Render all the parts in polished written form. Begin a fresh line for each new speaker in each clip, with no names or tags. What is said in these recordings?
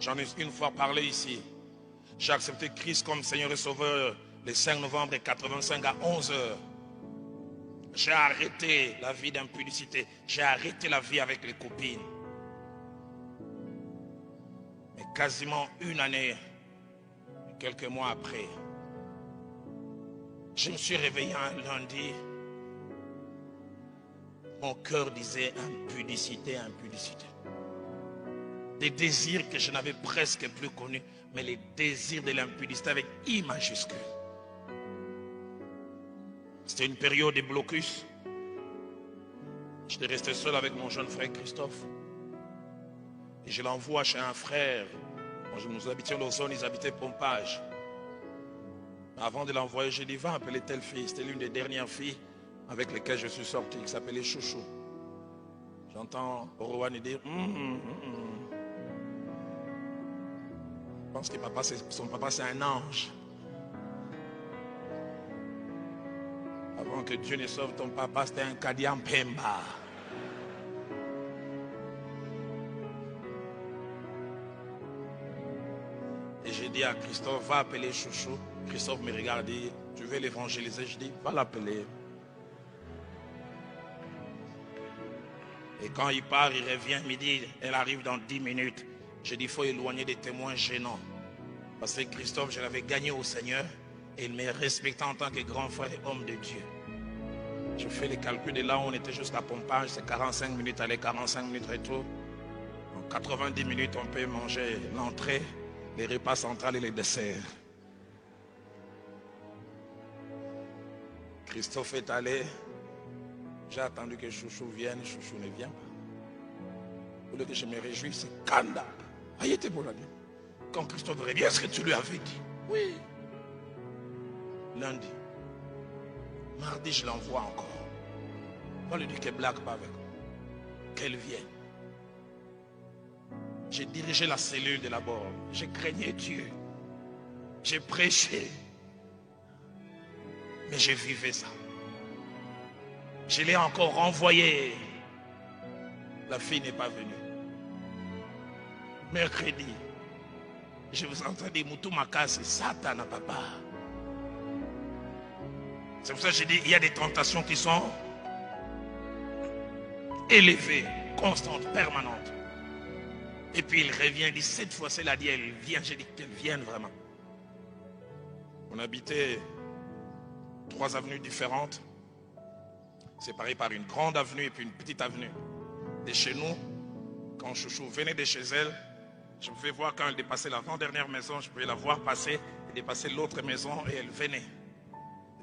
J'en ai une fois parlé ici. J'ai accepté Christ comme Seigneur et Sauveur le 5 novembre 85 à 11 h. J'ai arrêté la vie d'impudicité. J'ai arrêté la vie avec les copines. Mais quasiment une année, quelques mois après, je me suis réveillé un lundi. Mon cœur disait impudicité, impudicité. Des désirs que je n'avais presque plus connus, mais les désirs de l'impudicité avec I majuscule. C'était une période de blocus. J'étais resté seul avec mon jeune frère Christophe. Et je l'envoie chez un frère. Nous habitions dans zone, ils habitaient Pompage. Avant de l'envoyer, j'ai dit, va appeler telle fille. C'était l'une des dernières filles avec lesquelles je suis sorti, qui s'appelait Chouchou. J'entends Rowan dire, je pense que son papa c'est un ange. Avant que Dieu ne sauve ton papa, c'était un Kadian Pemba. Et j'ai dit à Christophe, va appeler Chouchou. Christophe me regarde et dit, tu veux l'évangéliser? Je dis, va l'appeler. Et quand il part, il revient, il me dit, elle arrive dans 10 minutes. Je dis, il faut éloigner des témoins gênants. Parce que Christophe, je l'avais gagné au Seigneur. Et il me respectait en tant que grand frère et homme de Dieu. Je fais les calculs de là où on était jusqu'à Pompage. C'est 45 minutes aller, 45 minutes retour. En 90 minutes, on peut manger l'entrée, les repas centrales et les desserts. Christophe est allé. J'ai attendu que Chouchou vienne. Chouchou ne vient pas. Au lieu que je me réjouisse, c'est Kanda. Ah, il était bon là. Quand Christophe revient, est-ce que tu lui avais dit? Oui. Lundi. Mardi, je l'envoie encore. On lui dit qu'elle ne blague pas avec moi. Qu'elle vienne. J'ai dirigé la cellule de l'abord. J'ai craigné Dieu. J'ai prêché. Mais j'ai vécu ça. Je l'ai encore renvoyé. La fille n'est pas venue. Mercredi, je vous entends dire Moutou Maka, c'est Satan, papa. C'est pour ça que j'ai dit, il y a des tentations qui sont élevées, constantes, permanentes. Et puis il revient, il dit, cette fois-ci, il a dit, elle vient. J'ai dit qu'elle vienne vraiment. On habitait 3 avenues différentes, séparées par une grande avenue et puis une petite avenue. De chez nous, quand Chouchou venait de chez elle, je pouvais voir quand elle dépassait l'avant-dernière maison, je pouvais la voir passer et dépasser l'autre maison et elle venait.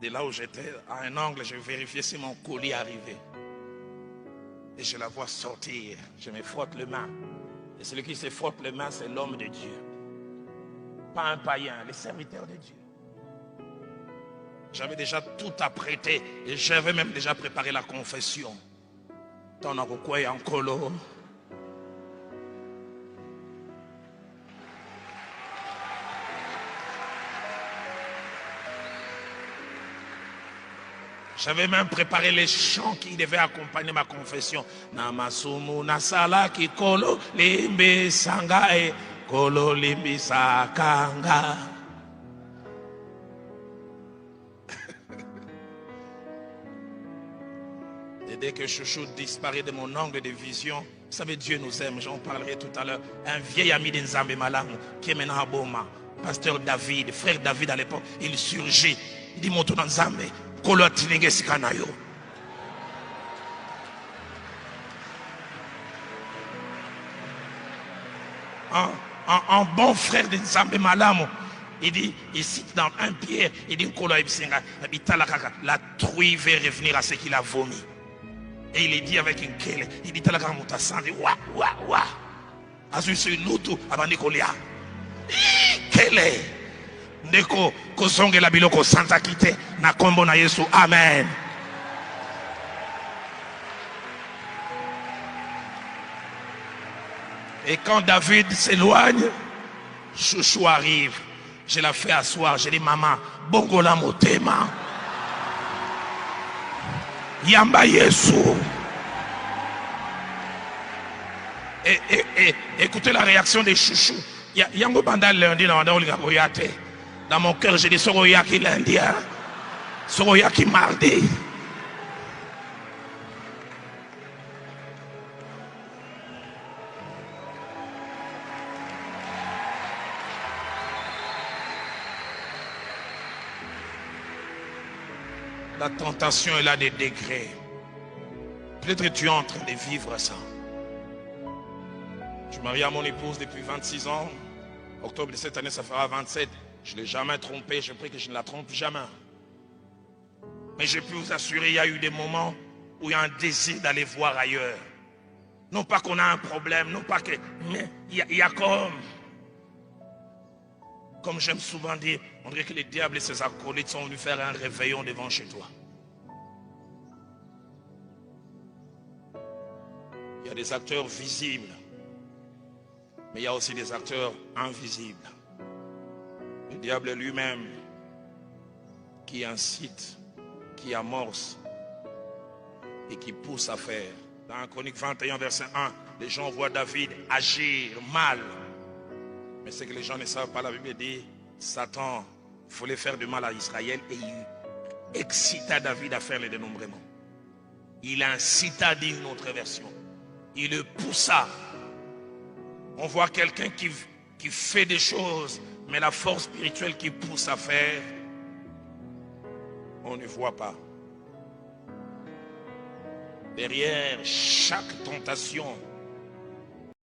De là où j'étais, à un angle, je vérifiais si mon colis arrivait. Et je la vois sortir. Je me frotte les mains. Et celui qui se frotte les mains, c'est l'homme de Dieu. Pas un païen, le serviteur de Dieu. J'avais déjà tout apprêté et j'avais même déjà préparé la confession. Ton en en colo. J'avais même préparé les chants qui devaient accompagner ma confession. Namasumu nasala ki kolo limbi sanga e kolo limbi sakanga. Et dès que Chouchou disparaît de mon angle de vision, vous savez, Dieu nous aime, j'en parlerai tout à l'heure. Un vieil ami de Nzambe Malam, qui est maintenant à Boma, pasteur David, frère David à l'époque, il surgit. Il dit, mon tour dans Nzambe. Un bon frère de Nzambe Malamu, il dit, ici dans un pierre, il dit, la truie va revenir à ce qu'il a vomi. Et il est dit avec une kele, il dit, wa wa wa. Azuisu lutu abanikolia. Kele. Ndeko kozonge la biloko santa kite na kombo na Yesu. Amen. Et quand David s'éloigne, Chouchou arrive. Je la fais asseoir. Je dis, maman, bongola motema. Yamba Yesu. Et écoutez la réaction de Chouchou. Yango banda lundi na wanda olinga koyate. Dans mon cœur, j'ai dit Soroyaki lundi, Soroyaki mardi. La tentation est là des degrés. Peut-être que tu es en train de vivre ça. Je suis marié à mon épouse depuis 26 ans. Octobre de cette année, ça fera 27. Je ne l'ai jamais trompée. Je prie que je ne la trompe jamais. Mais je peux vous assurer, il y a eu des moments où il y a un désir d'aller voir ailleurs. Non pas qu'on a un problème, non pas que... Mais il y a comme j'aime souvent dire, on dirait que les diables et ses acolytes sont venus faire un réveillon devant chez toi. Il y a des acteurs visibles, mais il y a aussi des acteurs invisibles. Le diable lui-même qui incite, qui amorce et qui pousse à faire. Dans Chronique 21, verset 1, les gens voient David agir mal. Mais c'est que les gens ne savent pas, la Bible dit, Satan voulait faire du mal à Israël et il excita David à faire le dénombrement. Il incita, dit une autre version. Il le poussa. On voit quelqu'un qui fait des choses, mais la force spirituelle qui pousse à faire, on ne voit pas. Derrière chaque tentation,